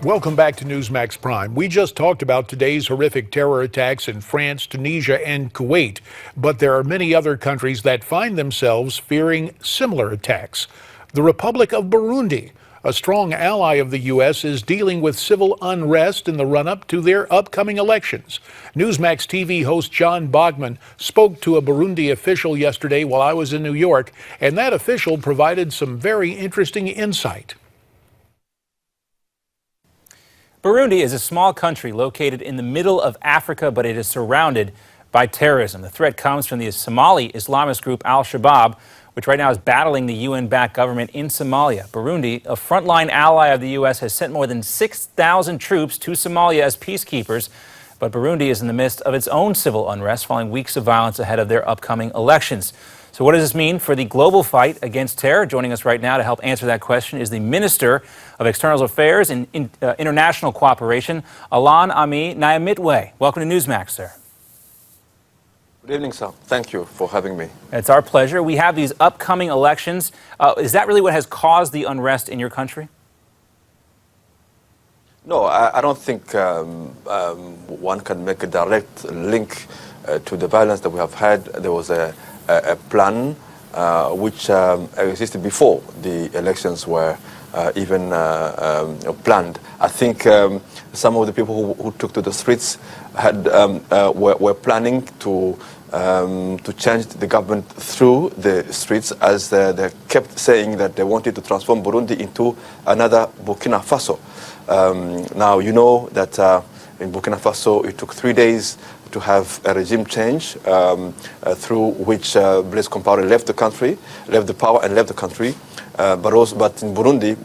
Welcome back to Newsmax Prime. We just talked about today's horrific terror attacks in France, Tunisia, and Kuwait, but there are many other countries that find themselves fearing similar attacks. The Republic of Burundi, a strong ally of the U.S., is dealing with civil unrest in the run-up to their upcoming elections. Newsmax TV host John Bogman spoke to a Burundi official yesterday while I was in New York, and that official provided some very interesting insight. Burundi is a small country located in the middle of Africa, but it is surrounded by terrorism. The threat comes from the Somali Islamist group Al-Shabaab, which right now is battling the UN-backed government in Somalia. Burundi, a frontline ally of the U.S., has sent more than 6,000 troops to Somalia as peacekeepers, but Burundi is in the midst of its own civil unrest following weeks of violence ahead of their upcoming elections. So what does this mean for the global fight against terror? Joining us right now to help answer that question is the Minister of External Affairs and International Cooperation, Alain Aime Nyamitwe. Welcome to Newsmax, sir. Good evening, sir. Thank you for having me. It's our pleasure. We have these upcoming elections. Is that really what has caused the unrest in your country? No, I don't think one can make a direct link to the violence that we have had. There was a plan which existed before the elections were even planned. I think some of the people who took to the streets were planning to change the government through the streets, as they kept saying that they wanted to transform Burundi into another Burkina Faso. Now, you know that in Burkina Faso it took 3 days to have a regime change through which Blaise Compaoré left the power and left the country. But in Burundi,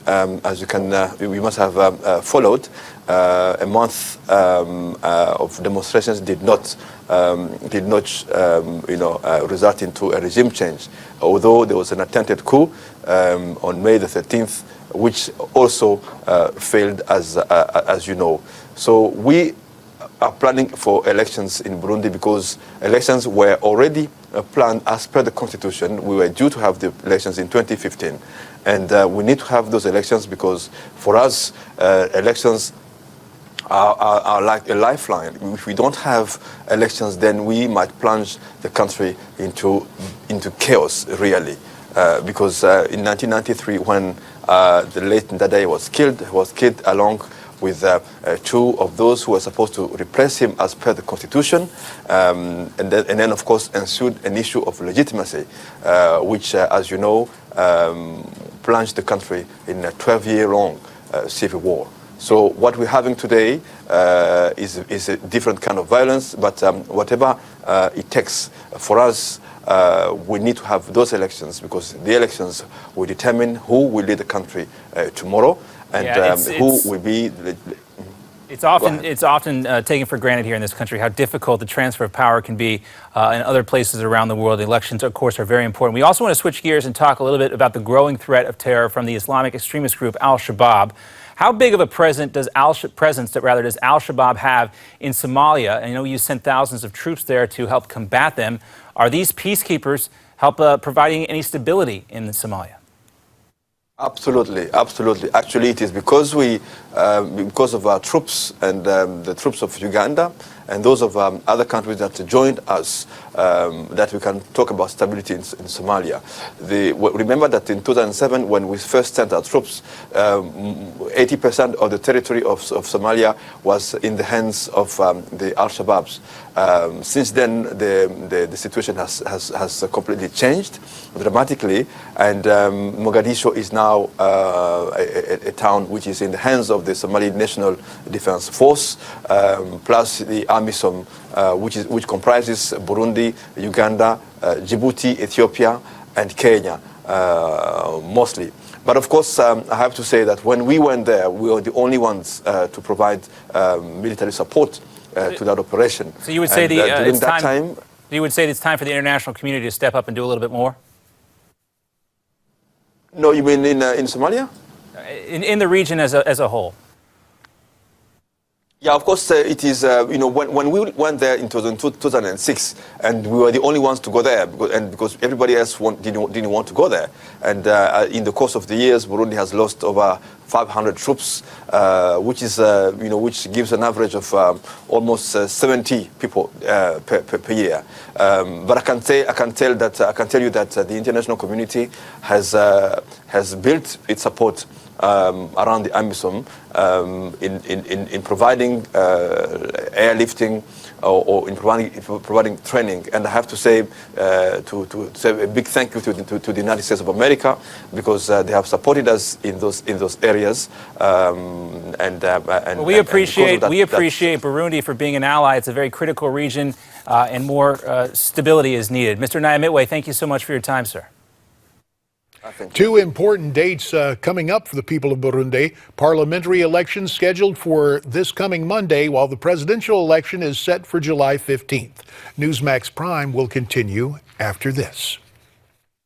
as you can, we must have followed, a month of demonstrations did not result into a regime change. Although there was an attempted coup on May the 13th, which also failed, as you know. So we are planning for elections in Burundi because elections were already planned as per the constitution. We were due to have the elections in 2015, and we need to have those elections because for us, elections are like a lifeline. If we don't have elections, then we might plunge the country into chaos, really. Because in 1993, when the late Ndadaye was killed along with two of those who were supposed to replace him as per the constitution, and then of course ensued an issue of legitimacy, which, as you know, plunged the country in a 12-year-long civil war. So what we're having today is a different kind of violence, but whatever it takes for us, we need to have those elections because the elections will determine who will lead the country tomorrow, and who will be. It's often taken for granted here in this country how difficult the transfer of power can be in other places around the world. The elections, of course, are very important. We also want to switch gears and talk a little bit about the growing threat of terror from the Islamic extremist group Al-Shabaab. How big of a presence does Al-Shabaab have in Somalia? I know you sent thousands of troops there to help combat them. Are these peacekeepers help providing any stability in Somalia? Absolutely, absolutely. Actually, it is because of our troops and the troops of Uganda and those of other countries that joined us that we can talk about stability in Somalia. Remember that in 2007, when we first sent our troops, 80% of the territory of Somalia was in the hands of the Al-Shabaabs. Since then, the situation has completely changed dramatically, and Mogadishu is now a town which is in the hands of the Somali National Defense Force, plus the AMISOM, which comprises Burundi, Uganda, Djibouti, Ethiopia, and Kenya, mostly. But of course, I have to say that when we went there, we were the only ones to provide military support to that operation. So you would say you would say it's time for the international community to step up and do a little bit more? No, you mean in Somalia? In the region as a whole. Yeah, of course, it is, when we went there in 2006, and we were the only ones to go there, because everybody else didn't want to go there. And in the course of the years, Burundi has lost over 500 troops, which is which gives an average of almost 70 people per year. But I can tell you that the international community has built its support around the AMISOM in providing airlifting or in providing training. And I have to say to say a big thank you to the United States of America, because they have supported us in those areas. Well, we appreciate Burundi for being an ally. It's a very critical region, and more stability is needed. Mr. Nyamitwe, thank you so much for your time, sir. Two important dates coming up for the people of Burundi. Parliamentary elections scheduled for this coming Monday, while the presidential election is set for July 15th. Newsmax Prime will continue after this.